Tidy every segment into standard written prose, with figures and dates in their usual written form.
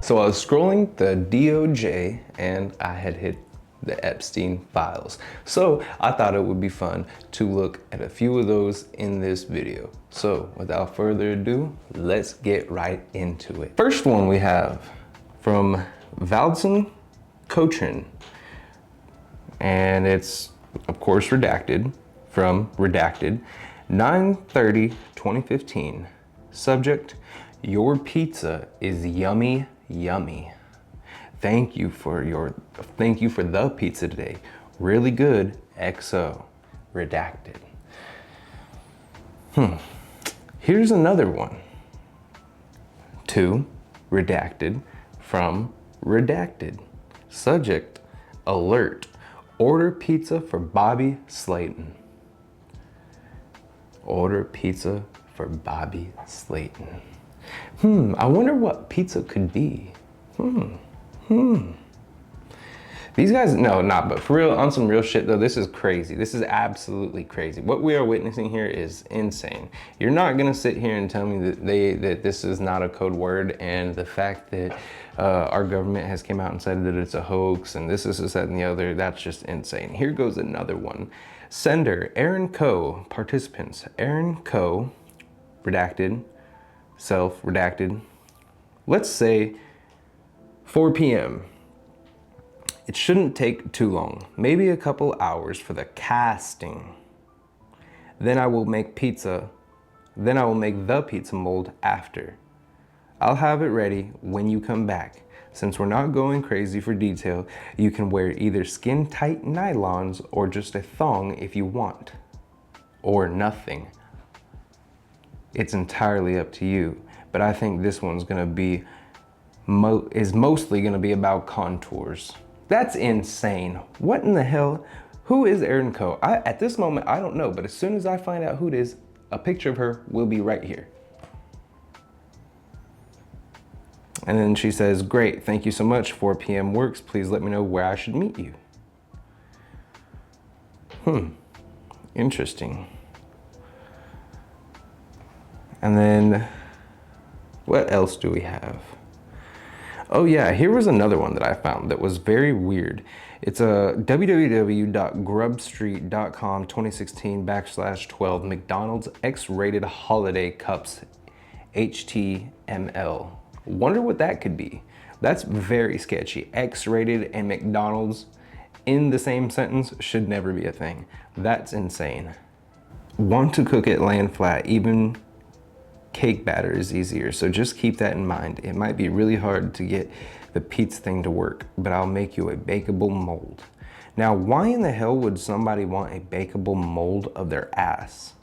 So I was scrolling the DOJ and I had hit the Epstein files. So I thought it would be fun to look at a few of those in this video. So without further ado, let's get right into it. First one we have from Valdson Cochrane, and it's of course redacted from Redacted, 9/30/2015. Subject: your pizza is yummy, yummy. Thank you for the pizza today. Really good, XO. Redacted. Here's another one. To Redacted from Redacted. Subject: alert. Order pizza for Bobby Slayton. Order pizza for Bobby Slayton. I wonder what pizza could be. These guys, but for real, on some real shit though, this is crazy. This is absolutely crazy. What we are witnessing here is insane. You're not gonna sit here and tell me that this is not a code word, and the fact that our government has came out and said that it's a hoax and this, that, and the other, that's just insane. Here goes another one. Sender, Aaron Coe. Participants, Aaron Coe, redacted, self, redacted. Let's say 4 p.m. It shouldn't take too long, maybe a couple hours for the casting. Then I will make the pizza mold after. I'll have it ready when you come back. Since we're not going crazy for detail, you can wear either skin tight nylons or just a thong if you want. Or nothing. It's entirely up to you, but I think this one's gonna be mostly gonna be about contours. That's insane. What in the hell? Who is Aaron Coe? At this moment, I don't know, but as soon as I find out who it is, a picture of her will be right here. And then she says, great, thank you so much. 4 p.m. works. Please let me know where I should meet you. Interesting. And then what else do we have? Oh yeah, here was another one that I found that was very weird. It's a www.grubstreet.com 2016/12 McDonald's X-rated holiday cups HTML. Wonder what that could be. That's very sketchy. X-rated and McDonald's in the same sentence should never be a thing. That's insane. Want to cook it land flat, even cake batter is easier, so just keep that in mind. It might be really hard to get the pizza thing to work, but I'll make you a bakeable mold. Now, why in the hell would somebody want a bakeable mold of their ass?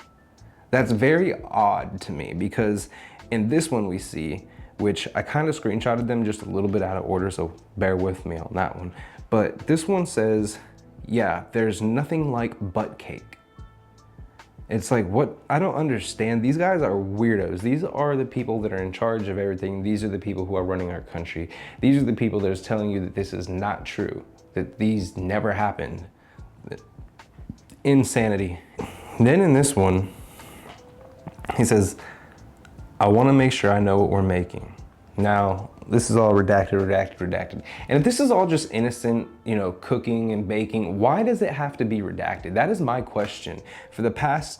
That's very odd to me, because in this one we see, which I kind of screenshotted them just a little bit out of order, so bear with me on that one. But this one says, yeah, there's nothing like butt cake. It's like, what? I don't understand. These guys are weirdos. These are the people that are in charge of everything. These are the people who are running our country. These are the people that are telling you that this is not true, that these never happened. Insanity. Then in this one, he says, I want to make sure I know what we're making. Now, this is all redacted. And if this is all just innocent, cooking and baking, why does it have to be redacted? That is my question for the past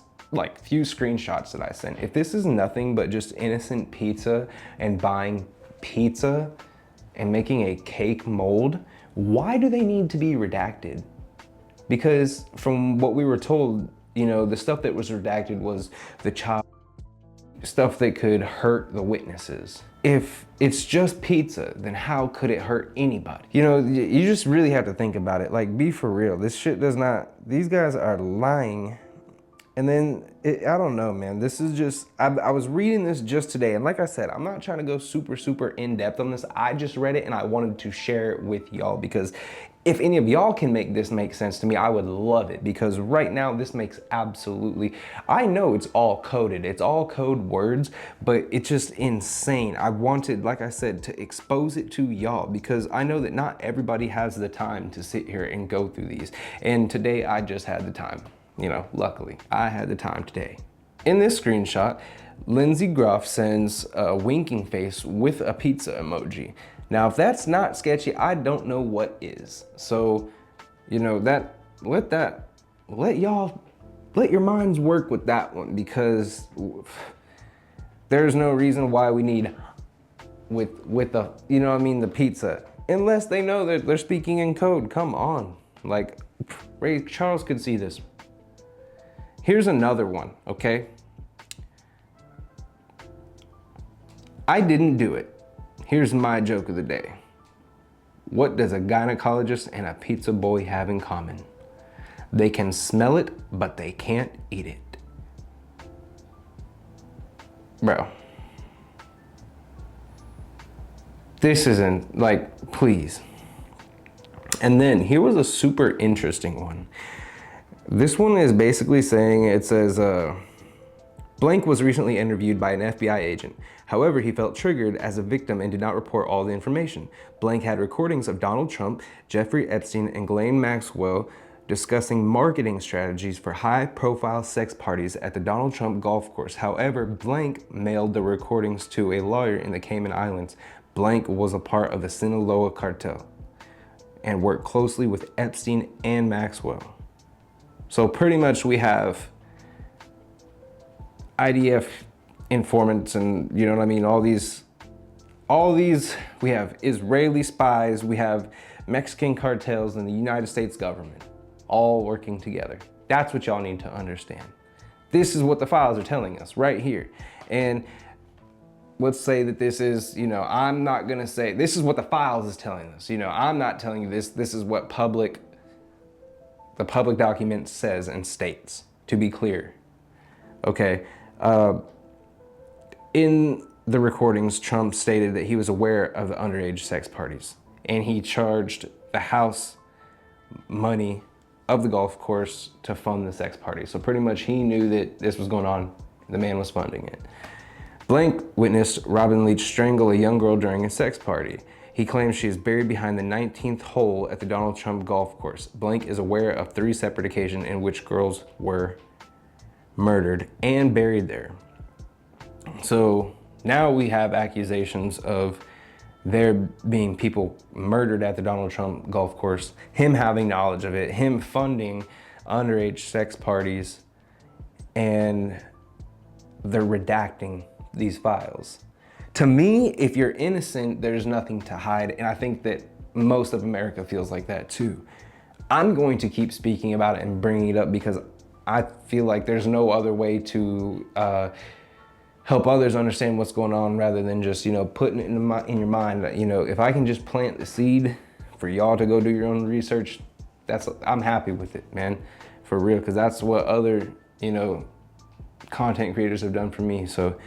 few screenshots that I sent. If this is nothing but just innocent pizza and buying pizza and making a cake mold, why do they need to be redacted? Because from what we were told, the stuff that was redacted was the child stuff that could hurt the witnesses. If it's just pizza, then how could it hurt anybody? You just really have to think about it. Be for real. This shit does not, these guys are lying. And then, I don't know, man. This is just, I was reading this just today. And like I said, I'm not trying to go super in depth on this. I just read it and I wanted to share it with y'all, because if any of y'all can make this make sense to me, I would love it, because right now this makes absolutely, I know it's all coded, it's all code words, but it's just insane. I wanted, like I said, to expose it to y'all, because I know that not everybody has the time to sit here and go through these. And today I just had the time. Luckily, I had the time today. In this screenshot, Lindsay Groff sends a winking face with a pizza emoji. Now, if that's not sketchy, I don't know what is. So, you know, let your minds work with that one, because there's no reason why we need with the, you know what I mean, the pizza, unless they know that they're speaking in code. Come on. Like, Ray Charles could see this. Here's another one, okay? I didn't do it. Here's my joke of the day. What does a gynecologist and a pizza boy have in common? They can smell it, but they can't eat it. Bro. This isn't, like, please. And then here was a super interesting one. This one is basically saying, it says, blank was recently interviewed by an FBI agent. However, he felt triggered as a victim and did not report all the information. Blank had recordings of Donald Trump, Jeffrey Epstein, and Ghislaine Maxwell discussing marketing strategies for high-profile sex parties at the Donald Trump golf course. However, blank mailed the recordings to a lawyer in the Cayman Islands. Blank was a part of the Sinaloa cartel and worked closely with Epstein and Maxwell. So pretty much we have IDF informants and, you know what I mean, all these, we have Israeli spies, we have Mexican cartels, and the United States government all working together. That's what y'all need to understand. This is what the files are telling us right here. And let's say that this is, you know, I'm not gonna say, this is what the files is telling us. You know, I'm not telling you this. This is what the public document says and states, to be clear. Okay. In the recordings, Trump stated that he was aware of the underage sex parties, and he charged the house money of the golf course to fund the sex party. So pretty much he knew that this was going on. The man was funding it. Blank witnessed Robin Leach strangle a young girl during a sex party. He claims she is buried behind the 19th hole at the Donald Trump golf course. Blank is aware of 3 separate occasions in which girls were murdered and buried there. So now we have accusations of there being people murdered at the Donald Trump golf course, him having knowledge of it, him funding underage sex parties, and they're redacting these files. To me, if you're innocent, there's nothing to hide, and I think that most of America feels like that too. I'm going to keep speaking about it and bringing it up because I feel like there's no other way to help others understand what's going on rather than just, you know, putting it in your mind that, you know, if I can just plant the seed for y'all to go do your own research, I'm happy with it, man, for real, because that's what other, you know, content creators have done for me. So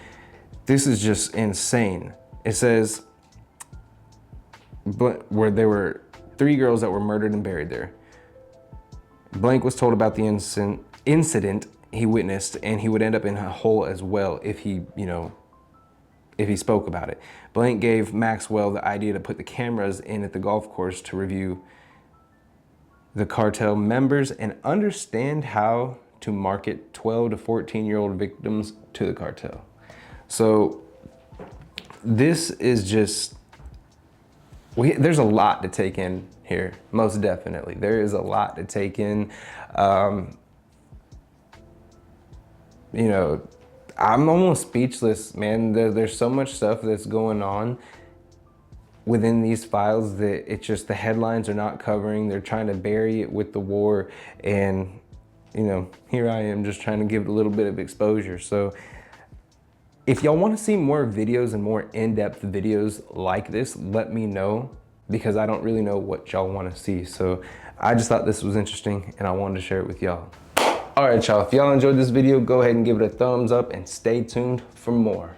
this is just insane. It says where there were 3 girls that were murdered and buried there. Blank was told about the incident he witnessed, and he would end up in a hole as well if he, you know, if he spoke about it. Blank gave Maxwell the idea to put the cameras in at the golf course to review the cartel members and understand how to market 12 to 14-year-old victims to the cartel. So this is just, there's a lot to take in here, most definitely. There is a lot to take in. You know, I'm almost speechless, man. There's so much stuff that's going on within these files that it's just the headlines are not covering. They're trying to bury it with the war. And, you know, here I am just trying to give it a little bit of exposure. So if y'all want to see more videos and more in-depth videos like this, let me know, because I don't really know what y'all want to see. So I just thought this was interesting and I wanted to share it with y'all. All right, y'all, if y'all enjoyed this video, go ahead and give it a thumbs up and stay tuned for more.